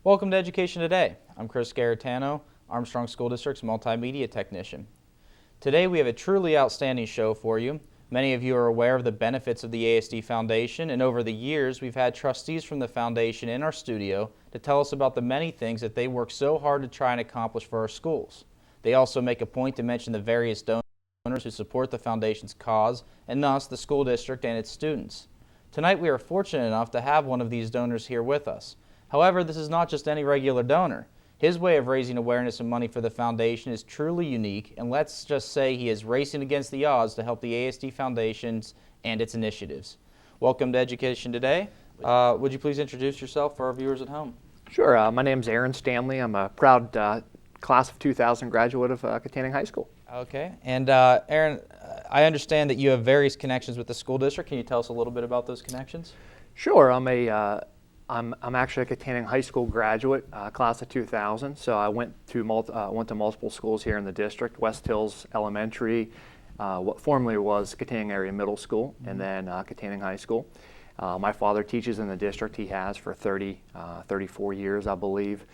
Welcome to Education Today. I'm Chris Garitano, Armstrong School District's multimedia technician. Today we have a truly outstanding show for you. Many of you are aware of the benefits of the AHS-TV Foundation, and over the years we've had trustees from the foundation in our studio to tell us about the many things that they work so hard to try and accomplish for our schools. They also make a point to mention the various donors who support the foundation's cause, and thus the school district and its students. Tonight we are fortunate enough to have one of these donors here with us. However, this is not just any regular donor. His way of raising awareness and money for the foundation is truly unique, and let's just say he is racing against the odds to help the AHS-TV Foundations and its initiatives. Welcome to Education Today. Would you please introduce yourself for our viewers at home? Sure. My name is Aaron Stanley. I'm a proud class of 2000 graduate of Katanning High School. Okay. And Aaron, I understand that you have various connections with the school district. Can you tell us a little bit about those connections? Sure. I'm actually a Katanning High School graduate, class of 2000. So I went to multiple schools here in the district: West Hills Elementary, what formerly was Katanning Area Middle School, and then Katanning High School. My father teaches in the district. He has for 34 years, I believe.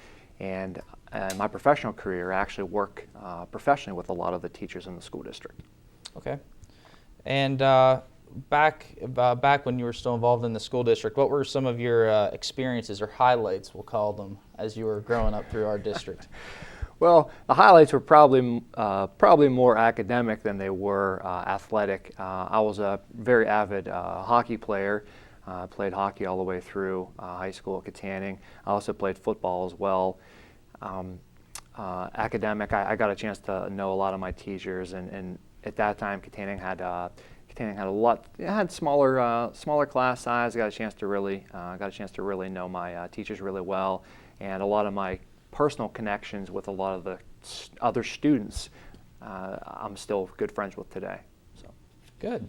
And in my professional career, I actually work professionally with a lot of the teachers in the school district. Okay. And back when you were still involved in the school district, what were some of your experiences or highlights, we'll call them, as you were growing up through our district? Well, the highlights were probably more academic than they were athletic. I was a very avid hockey player. Played hockey all the way through high school at Katanning. I also played football as well. Academic, I got a chance to know a lot of my teachers, and at that time Katanning had a lot. It had smaller class size. Got a chance to really know my teachers really well, and a lot of my personal connections with a lot of the other students I'm still good friends with today. So good.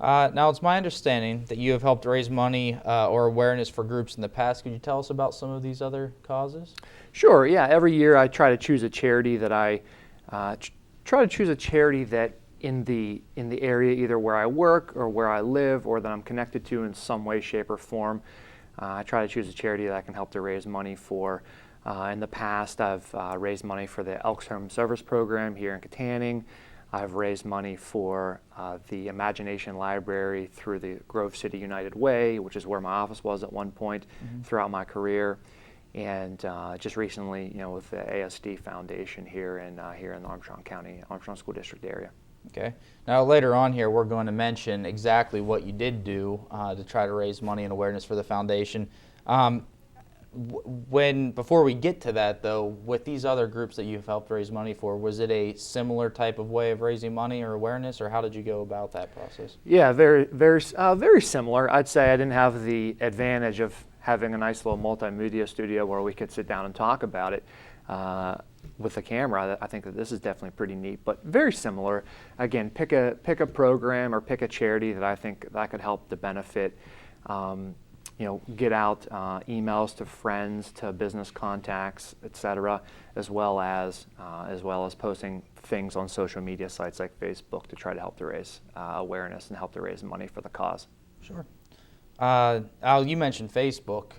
Now, it's my understanding that you have helped raise money or awareness for groups in the past. Could you tell us about some of these other causes? Sure. Yeah. Every year I try to choose a charity that in the area, either where I work or where I live or that I'm connected to in some way, shape, or form. I try to choose a charity that I can help to raise money for. In the past, I've raised money for the Elks Home Service Program here in Katanning. I've raised money for the Imagination Library through the Grove City United Way, which is where my office was at one point throughout my career, and just recently, with the AHS-TV Foundation here in the Armstrong County, Armstrong School District area. Okay. Now later on here, we're going to mention exactly what you did do to try to raise money and awareness for the foundation. Before we get to that, though, with these other groups that you've helped raise money for, was it a similar type of way of raising money or awareness, or how did you go about that process? Yeah, very similar. I'd say I didn't have the advantage of having a nice little multimedia studio where we could sit down and talk about it with the camera. I think that this is definitely pretty neat, but very similar. Again, pick a program or pick a charity that I think that could help to benefit. Get out emails to friends, to business contacts, etc., as well as posting things on social media sites like Facebook to try to help to raise awareness and help to raise money for the cause. Sure. Al, you mentioned Facebook.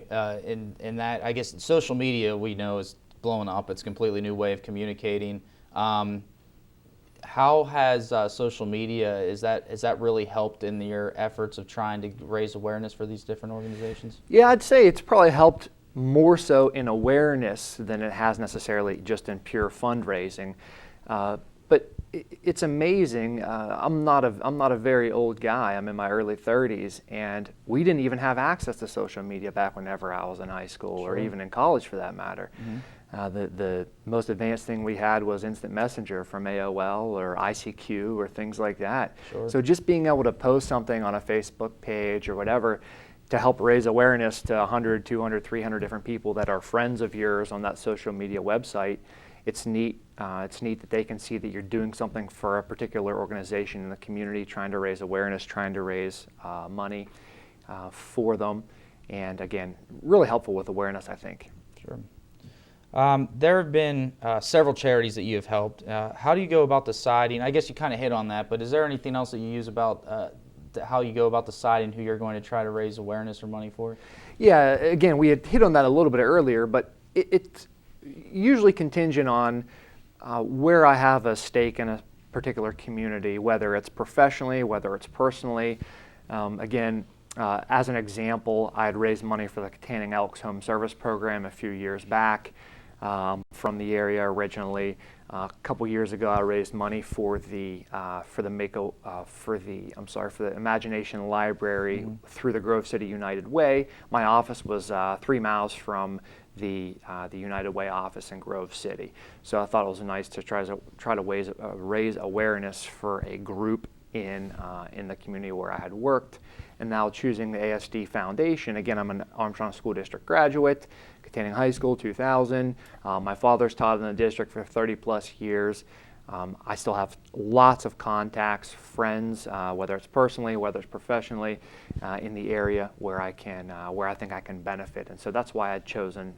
In that, I guess social media we know is blowing up. It's a completely new way of communicating. How has social media, has that really helped in your efforts of trying to raise awareness for these different organizations? Yeah, I'd say it's probably helped more so in awareness than it has necessarily just in pure fundraising. But it's amazing. I'm not a very old guy. I'm in my early 30s, and we didn't even have access to social media back whenever I was in high school, or even in college for that matter. The most advanced thing we had was Instant Messenger from AOL or ICQ or things like that. Sure. So just being able to post something on a Facebook page or whatever to help raise awareness to 100, 200, 300 different people that are friends of yours on that social media website, it's neat. It's neat that they can see that you're doing something for a particular organization in the community, trying to raise awareness, trying to raise money for them. And again, really helpful with awareness, I think. Sure. There have been several charities that you have helped. How do you go about deciding? I guess you kind of hit on that, but is there anything else that you use about how you go about deciding who you're going to try to raise awareness or money for? Yeah, again, we had hit on that a little bit earlier, but it's usually contingent on where I have a stake in a particular community, whether it's professionally, whether it's personally. Again, as an example, I had raised money for the Tanning Elks Home Service Program a few years back from the area originally. A couple years ago, I raised money for the Imagination Library through the Grove City United Way. My office was 3 miles from the United Way office in Grove City, so I thought it was nice to try to raise awareness for a group in the community where I had worked. And now choosing the ASD Foundation, again, I'm an Armstrong School District graduate, Tanning High School, 2000. My father's taught in the district for 30 plus years. I still have lots of contacts, friends, whether it's personally, whether it's professionally, in the area where I think I can benefit. And so that's why I'd chosen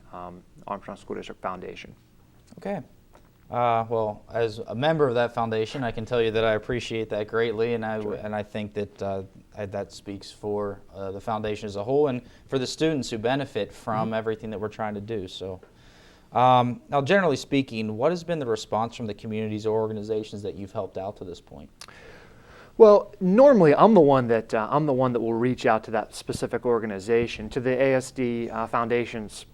Armstrong School District Foundation. Okay. Well, as a member of that foundation, I can tell you that I appreciate that greatly, and I think that that speaks for the foundation as a whole and for the students who benefit from everything that we're trying to do. So, now, generally speaking, what has been the response from the communities or organizations that you've helped out to this point? Well, normally I'm the one that will reach out to that specific organization. To the ASD Foundation's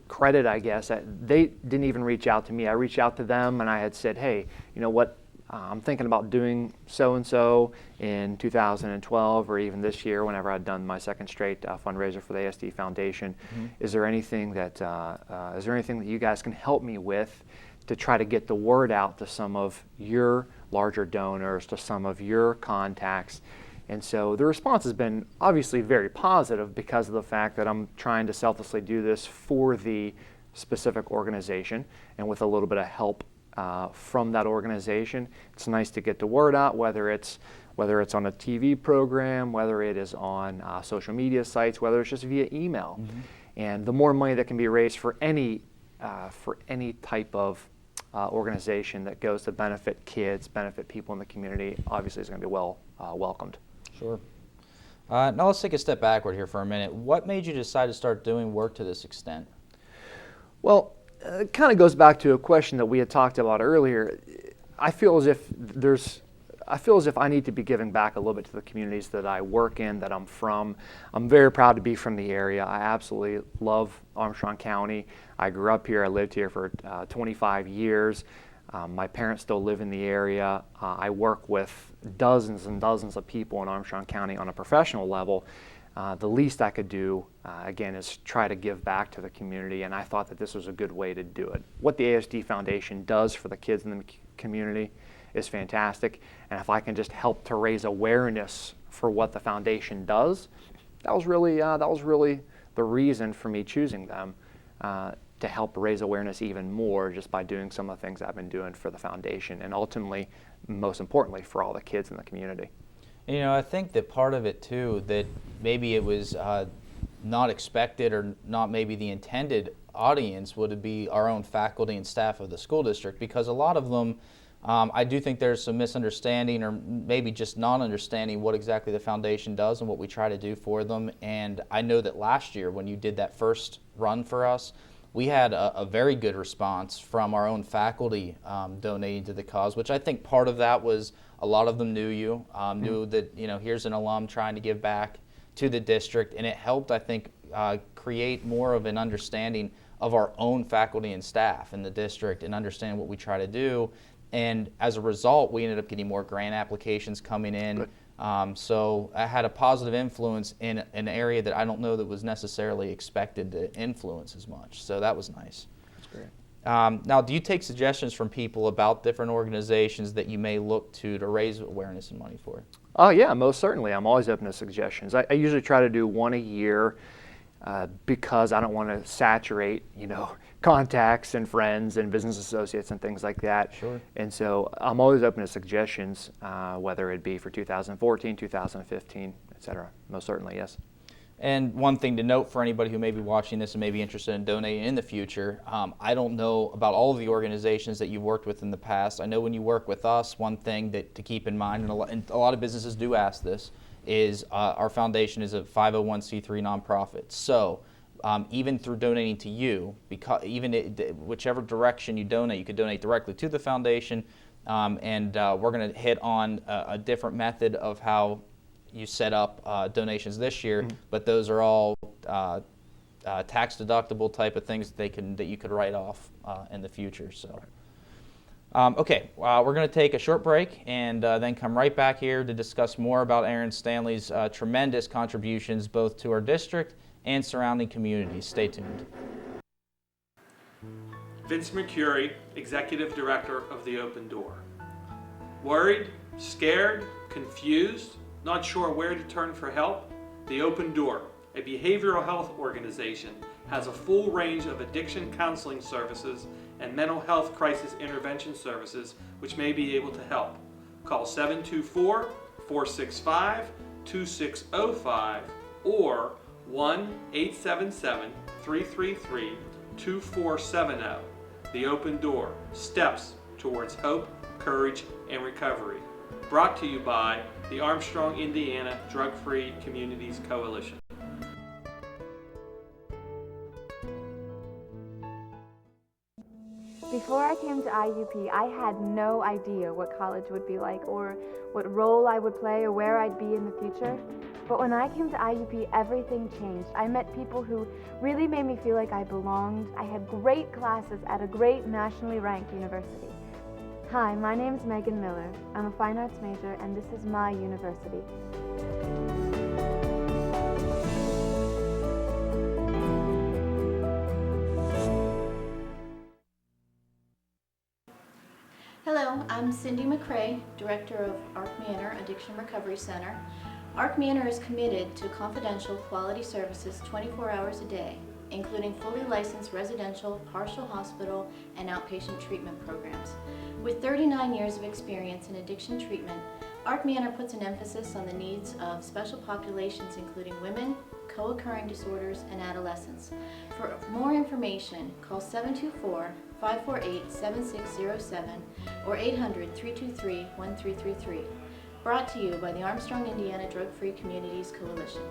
credit, I guess, they didn't even reach out to me. I reached out to them and I had said, hey, you know what, I'm thinking about doing so-and-so in 2012 or even this year whenever I'd done my second straight fundraiser for the ASD Foundation. Is there anything that you guys can help me with to try to get the word out to some of your larger donors, to some of your contacts? And so the response has been obviously very positive because of the fact that I'm trying to selflessly do this for the specific organization and with a little bit of help from that organization. It's nice to get the word out, whether it's on a TV program, whether it is on social media sites, whether it's just via email. And the more money that can be raised for any type of organization that goes to benefit kids, benefit people in the community, obviously is going to be well welcomed. Sure. Now let's take a step backward here for a minute. What made you decide to start doing work to this extent? Well, it kind of goes back to a question that we had talked about earlier. I feel as if I need to be giving back a little bit to the communities that I work in, that I'm from. I'm very proud to be from the area. I absolutely love Armstrong County. I grew up here. I lived here for 25 years. My parents still live in the area. I work with dozens and dozens of people in Armstrong County on a professional level. The least I could do, again, is try to give back to the community, and I thought that this was a good way to do it. What the ASD Foundation does for the kids in the community is fantastic, and if I can just help to raise awareness for what the foundation does, that was really the reason for me choosing them, to help raise awareness even more just by doing some of the things I've been doing for the foundation, and ultimately, most importantly, for all the kids in the community. I think that part of it too, that maybe it was not expected or not maybe the intended audience would be our own faculty and staff of the school district, because a lot of them, I do think there's some misunderstanding or maybe just non-understanding what exactly the foundation does and what we try to do for them. And I know that last year when you did that first run for us, we had a very good response from our own faculty donating to the cause, which I think part of that was a lot of them knew you, knew that here's an alum trying to give back to the district, and it helped, I think, create more of an understanding of our own faculty and staff in the district and understand what we try to do. And as a result, we ended up getting more grant applications coming in. So I had a positive influence in an area that I don't know that was necessarily expected to influence as much. So that was nice. That's great. Now, do you take suggestions from people about different organizations that you may look to raise awareness and money for? Oh yeah, most certainly. I'm always open to suggestions. I usually try to do one a year because I don't want to saturate, contacts and friends and business associates and things like that. Sure. And so I'm always open to suggestions, whether it be for 2014, 2015, et cetera. Most certainly, yes. And one thing to note for anybody who may be watching this and may be interested in donating in the future, I don't know about all of the organizations that you've worked with in the past. I know when you work with us, one thing that to keep in mind, and a lot of businesses do ask this, is our foundation is a 501c3 nonprofit. So even through donating to you, because whichever direction you donate, you could donate directly to the foundation, and we're going to hit on a different method of how you set up donations this year, but those are all tax deductible type of things that you could write off in the future. So, okay, we're going to take a short break and then come right back here to discuss more about Aaron Stanley's tremendous contributions both to our district and surrounding communities. Stay tuned. Vince Mercuri, Executive Director of the Open Door. Worried, scared, confused, not sure where to turn for help? The Open Door, a behavioral health organization, has a full range of addiction counseling services and mental health crisis intervention services which may be able to help. Call 724-465-2605 or 1-877-333-2470. The Open Door, steps towards hope, courage, and recovery. Brought to you by the Armstrong, Indiana Drug-Free Communities Coalition. Before I came to IUP, I had no idea what college would be like or what role I would play or where I'd be in the future. But when I came to IUP, everything changed. I met people who really made me feel like I belonged. I had great classes at a great nationally ranked university. Hi, my name is Megan Miller. I'm a fine arts major, and this is my university. Hello, I'm Cindy McCrae, Director of Arc Manor Addiction Recovery Center. Arc Manor is committed to confidential quality services 24 hours a day, including fully licensed residential, partial hospital, and outpatient treatment programs. With 39 years of experience in addiction treatment, Arc Manor puts an emphasis on the needs of special populations including women, co-occurring disorders, and adolescents. For more information, call 724-548-7607 or 800-323-1333. Brought to you by the Armstrong, Indiana Drug-Free Communities Coalition.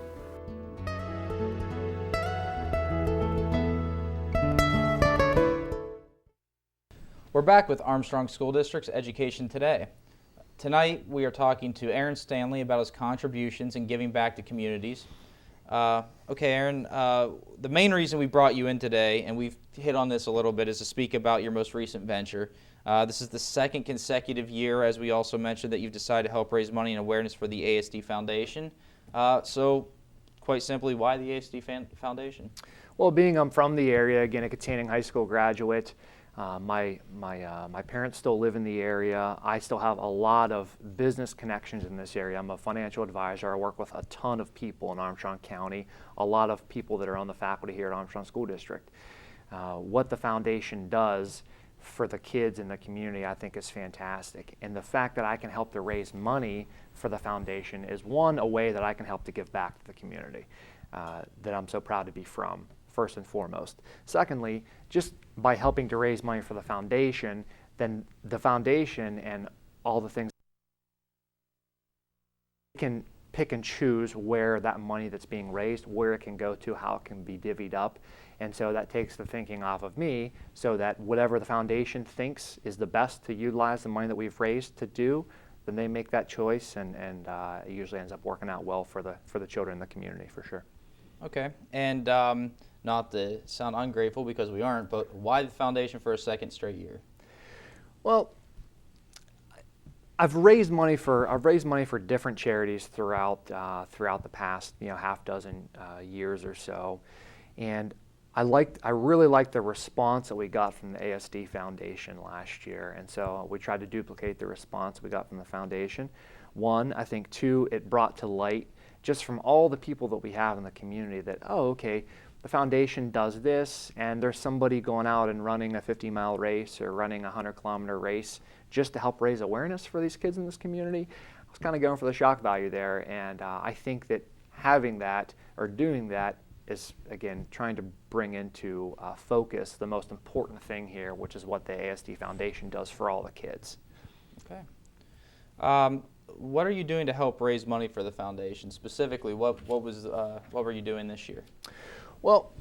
We're back with Armstrong School District's Education Today. Tonight we are talking to Aaron Stanley about his contributions and giving back to communities. Okay, Aaron, the main reason we brought you in today, and we've hit on this a little bit, is to speak about your most recent venture. This is the second consecutive year, as we also mentioned, that you've decided to help raise money and awareness for the ASD Foundation. So, quite simply, why the ASD Foundation? Well, being I'm from the area, again, a Katanning High School graduate, my parents still live in the area. I still have a lot of business connections in this area. I'm a financial advisor. I work with a ton of people in Armstrong County, a lot of people that are on the faculty here at Armstrong School District. What the foundation does for the kids in the community, I think, is fantastic. And the fact that I can help to raise money for the foundation is one, a way that I can help to give back to the community that I'm so proud to be from, first and foremost. Secondly, just by helping to raise money for the foundation, then the foundation and all the things can pick and choose where that money that's being raised, where it can go to, how it can be divvied up. And so that takes the thinking off of me, so that whatever the foundation thinks is the best to utilize the money that we've raised to do, then they make that choice, and it usually ends up working out well for the children in the community, for sure. Okay, and not to sound ungrateful, because we aren't, but why the foundation for a second straight year? Well, I've raised money for different charities throughout the past half dozen years or so, and I really liked the response that we got from the ASD Foundation last year, and so we tried to duplicate the response we got from the foundation. One, I think two, it brought to light just from all the people that we have in the community that, oh, okay, the foundation does this, and there's somebody going out and running a 50-mile race or running a 100-kilometer race just to help raise awareness for these kids in this community. I was kind of going for the shock value there, and I think that having that or doing that is, again, trying to bring into focus the most important thing here, which is what the ASD Foundation does for all the kids. Okay. What are you doing to help raise money for the foundation? Specifically, what were you doing this year? Well,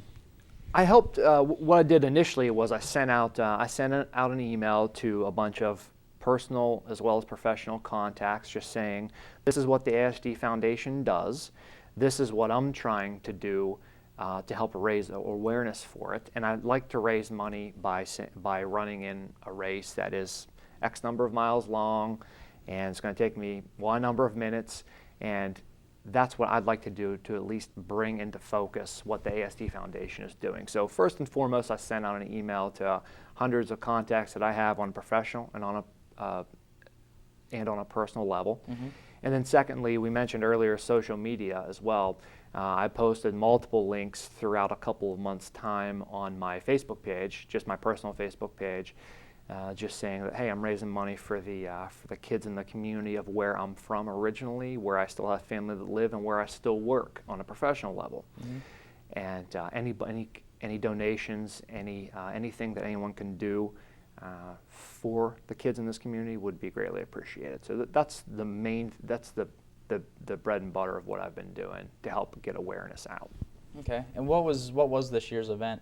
I helped. What I did initially was I sent out an email to a bunch of personal as well as professional contacts, just saying, this is what the ASD Foundation does. This is what I'm trying to do to help raise awareness for it. And I'd like to raise money by running in a race that is X number of miles long, and it's going to take me Y number of minutes. And that's what I'd like to do to at least bring into focus what the ASD Foundation is doing. So first and foremost, I sent out an email to hundreds of contacts that I have on a professional and on a personal level. Mm-hmm. And then secondly, we mentioned earlier social media as well. I posted multiple links throughout a couple of months' time on my Facebook page, just my personal Facebook page, just saying that, hey, I'm raising money for the kids in the community of where I'm from originally, where I still have family that live, and where I still work on a professional level. Mm-hmm. And any donations, anything that anyone can do for the kids in this community would be greatly appreciated. So that's the bread and butter of what I've been doing to help get awareness out. Okay. And what was this year's event?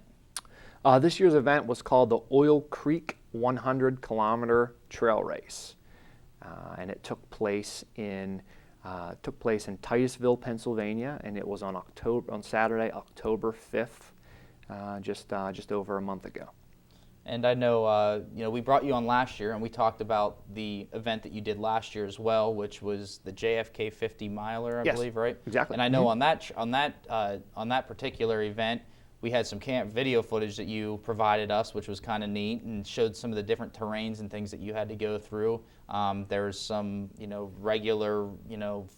This year's event was called the Oil Creek 100-kilometer Trail Race, and it took place in Titusville, Pennsylvania, and it was on Saturday, October 5th, just over a month ago. And I know, we brought you on last year, and we talked about the event that you did last year as well, which was the JFK 50 miler, I believe, right? Exactly. And I know on that particular event, we had some camp video footage that you provided us, which was kind of neat, and showed some of the different terrains and things that you had to go through. There's some, regular,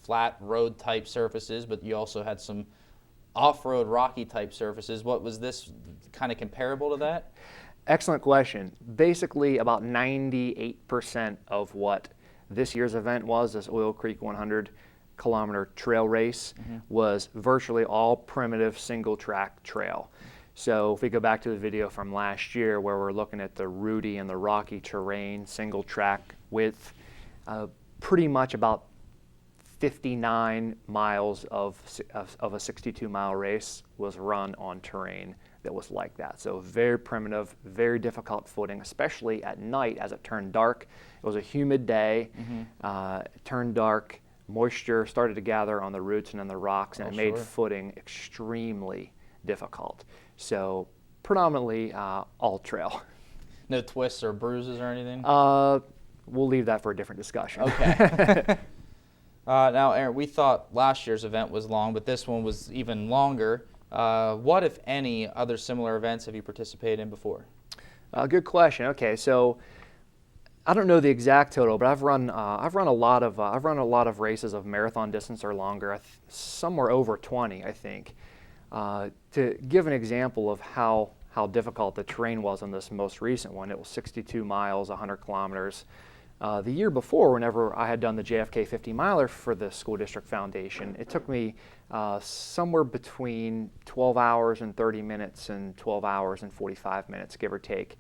flat road type surfaces, but you also had some off-road rocky type surfaces. What was this kind of comparable to that? Excellent question. Basically, about 98% of what this year's event was, this Oil Creek 100-kilometer trail race, was virtually all primitive single-track trail. So if we go back to the video from last year where we're looking at the rooty and the rocky terrain, single-track width, pretty much about 59 miles of a 62-mile race was run on terrain that was like that. So very primitive, very difficult footing, especially at night as it turned dark. It was a humid day, it turned dark, moisture started to gather on the roots and on the rocks, and it made footing extremely difficult. So predominantly all trail. No twists or bruises or anything? We'll leave that for a different discussion. Okay. Now, Aaron, we thought last year's event was long, but this one was even longer. What, if any, other similar events have you participated in before? Good question. Okay, so I don't know the exact total, but I've run a lot of races of marathon distance or longer, somewhere over 20, I think. To give an example of how difficult the terrain was on this most recent one, it was 62 miles, 100 kilometers. The year before, whenever I had done the JFK 50 miler for the School District Foundation, it took me somewhere between 12 hours and 30 minutes and 12 hours and 45 minutes, give or take.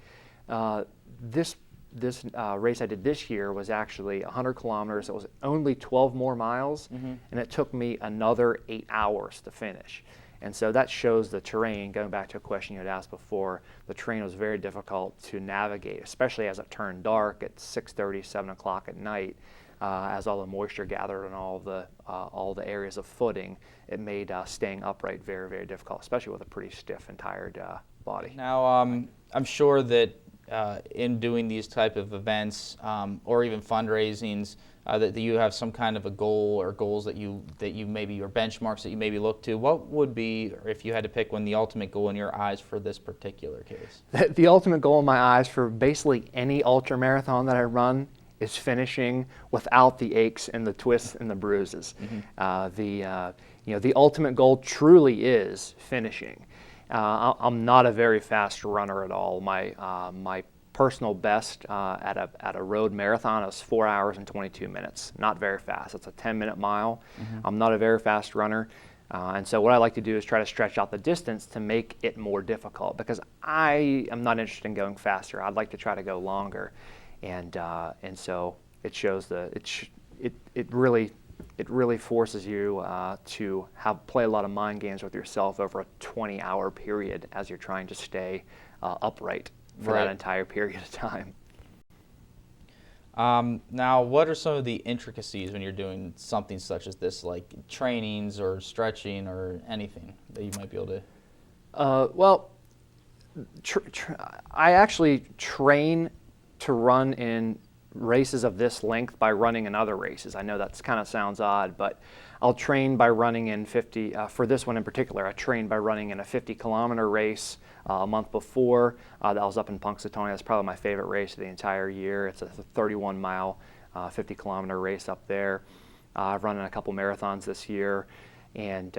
This race I did this year was actually 100 kilometers. It was only 12 more miles, and it took me another 8 hours to finish. And so that shows the terrain, going back to a question you had asked before, the terrain was very difficult to navigate, especially as it turned dark at 6:30, 7 o'clock at night. As all the moisture gathered on all the areas of footing, it made staying upright very, very difficult, especially with a pretty stiff and tired body. Now, I'm sure that in doing these type of events or even fundraisings, that you have some kind of a goal or goals that you maybe, or benchmarks that you maybe look to. What would be, or if you had to pick one, the ultimate goal in your eyes for this particular case? The ultimate goal in my eyes for basically any ultra marathon that I run is finishing without the aches and the twists and the bruises. The ultimate goal truly is finishing. I'm not a very fast runner at all. My personal best at a road marathon is 4 hours and 22 minutes. Not very fast. It's a 10-minute mile. I'm not a very fast runner. And so what I like to do is try to stretch out the distance to make it more difficult, because I am not interested in going faster. I'd like to try to go longer, and so it shows it really forces you to play a lot of mind games with yourself over a 20-hour period as you're trying to stay upright for that entire period of time. Now, what are some of the intricacies when you're doing something such as this, like trainings or stretching or anything that you might be able to? Well, I actually train to run in races of this length by running in other races. I know that kind of sounds odd, but I'll train by running in 50, for this one in particular, I trained by running in a 50-kilometer race a month before. That was up in Punxsutawney. That's probably my favorite race of the entire year. It's a 31-mile, 50-kilometer race up there. I've run in a couple marathons this year, and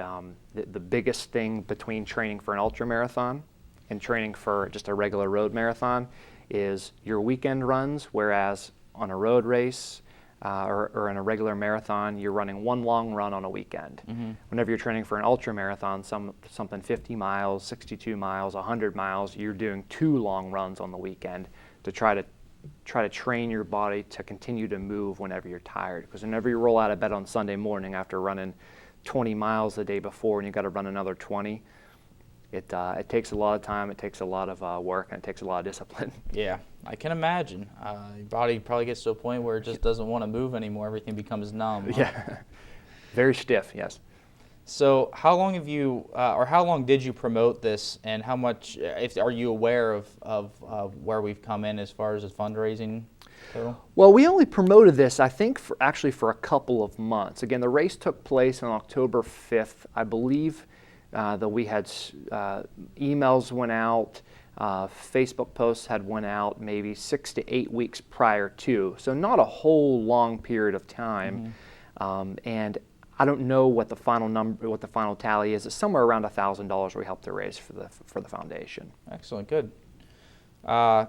the biggest thing between training for an ultra marathon and training for just a regular road marathon is your weekend runs, whereas on a road race or in a regular marathon, you're running one long run on a weekend. Mm-hmm. Whenever you're training for an ultra marathon, something 50 miles, 62 miles, 100 miles, you're doing 2 long runs on the weekend to try to train your body to continue to move whenever you're tired. Because whenever you roll out of bed on Sunday morning after running 20 miles the day before and you've got to run another 20, it takes a lot of time, it takes a lot of work, and it takes a lot of discipline. Yeah, I can imagine. Your body probably gets to a point where it just doesn't want to move anymore. Everything becomes numb. Yeah, very stiff, yes. So how long have you, or how long did you promote this, and how much, are you aware of where we've come in as far as the fundraising total? Well, we only promoted this, I think, actually for a couple of months. Again, the race took place on October 5th. I believe that we had emails went out, Facebook posts had went out maybe 6 to 8 weeks prior to, so not a whole long period of time. Mm-hmm. And I don't know what the final number, what the final tally is. It's somewhere around $1,000 we helped to raise for the foundation. Excellent, good. How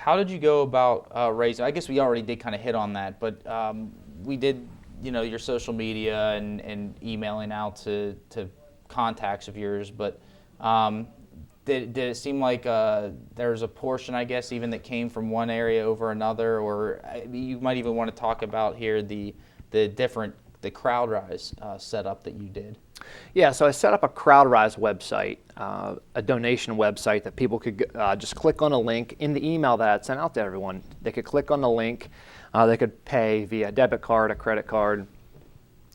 did you go about raising? I guess we already did kind of hit on that, but we did, your social media and emailing out to contacts of yours, but did it seem like there's a portion, I guess, even that came from one area over another, or you might even want to talk about here the CrowdRise setup that you did? Yeah, so I set up a CrowdRise website, a donation website that people could just click on a link in the email that I'd sent out to everyone. They could click on the link, they could pay via debit card, a credit card,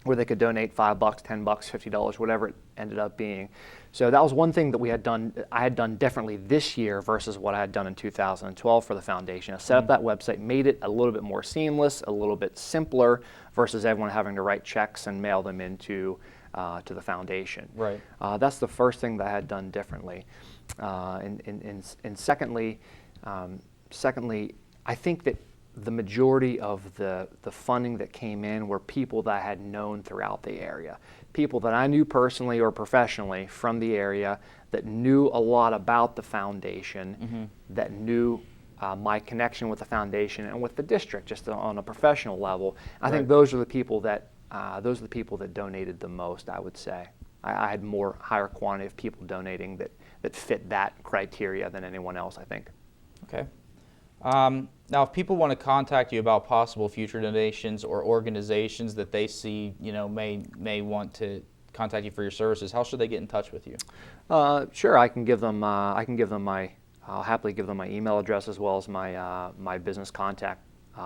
where they could donate $5, $10, $50, whatever it ended up being. So that was one thing that I had done differently this year versus what I had done in 2012 for the foundation. I set up that website, made it a little bit more seamless, a little bit simpler versus everyone having to write checks and mail them into to the foundation. Right. That's the first thing that I had done differently. And secondly, I think that the majority of the funding that came in were people that I had known throughout the area. People that I knew personally or professionally from the area that knew a lot about the foundation, mm-hmm. that knew my connection with the foundation and with the district just on a professional level. I think those are the people that donated the most, I would say. I had higher quantity of people donating that fit that criteria than anyone else, I think. Okay. Now, if people want to contact you about possible future donations or organizations that they see, may want to contact you for your services, how should they get in touch with you? Sure, I'll happily give them my email address as well as my business contact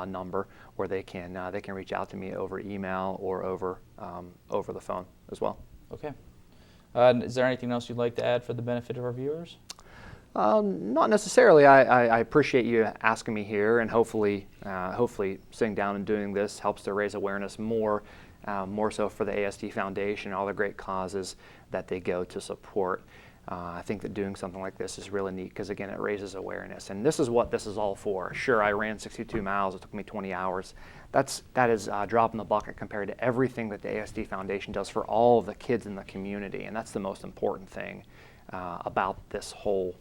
number, where they can reach out to me over email or over the phone as well. Okay. Is there anything else you'd like to add for the benefit of our viewers? Not necessarily. I appreciate you asking me here, and hopefully sitting down and doing this helps to raise awareness more so for the AHS-TV Foundation and all the great causes that they go to support. I think that doing something like this is really neat because, again, it raises awareness, and this is what this is all for. Sure, I ran 62 miles. It took me 20 hours. That is a drop in the bucket compared to everything that the AHS-TV Foundation does for all of the kids in the community, and that's the most important thing about this whole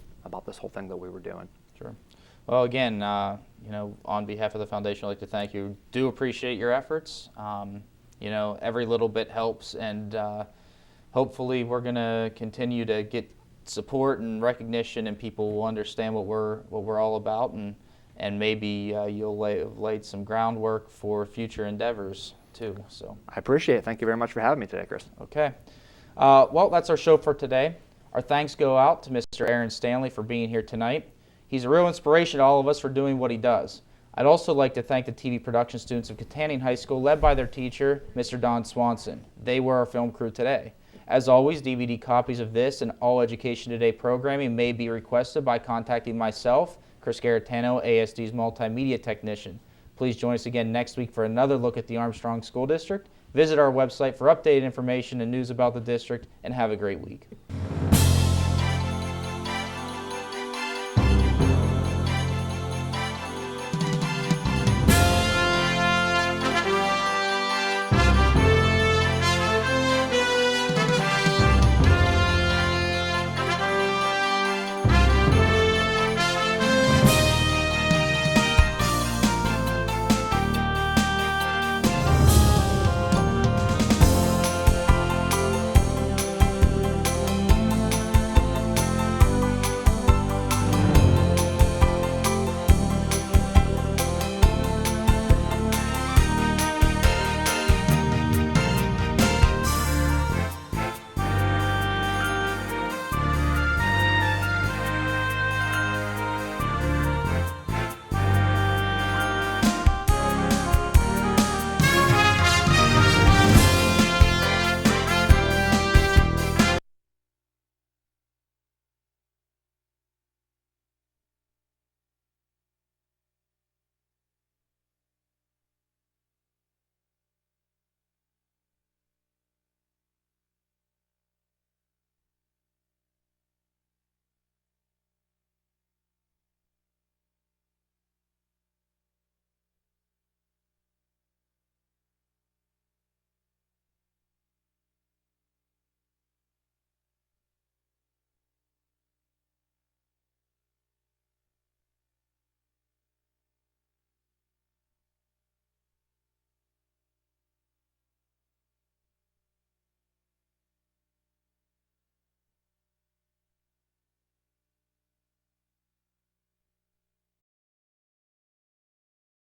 thing that we were doing. Sure. Well, again, on behalf of the foundation, I'd like to thank you. Do appreciate your efforts. Every little bit helps, and hopefully we're going to continue to get support and recognition, and people will understand what we're all about, and maybe you'll have laid some groundwork for future endeavors too. So I appreciate it. Thank you very much for having me today, Chris. okay. Well, that's our show for today. Our thanks go out to Mr. Aaron Stanley for being here tonight. He's a real inspiration to all of us for doing what he does. I'd also like to thank the TV production students of Katanning High School, led by their teacher, Mr. Don Swanson. They were our film crew today. As always, DVD copies of this and all Education Today programming may be requested by contacting myself, Chris Garetano, ASD's multimedia technician. Please join us again next week for another look at the Armstrong School District. Visit our website for updated information and news about the district, and have a great week.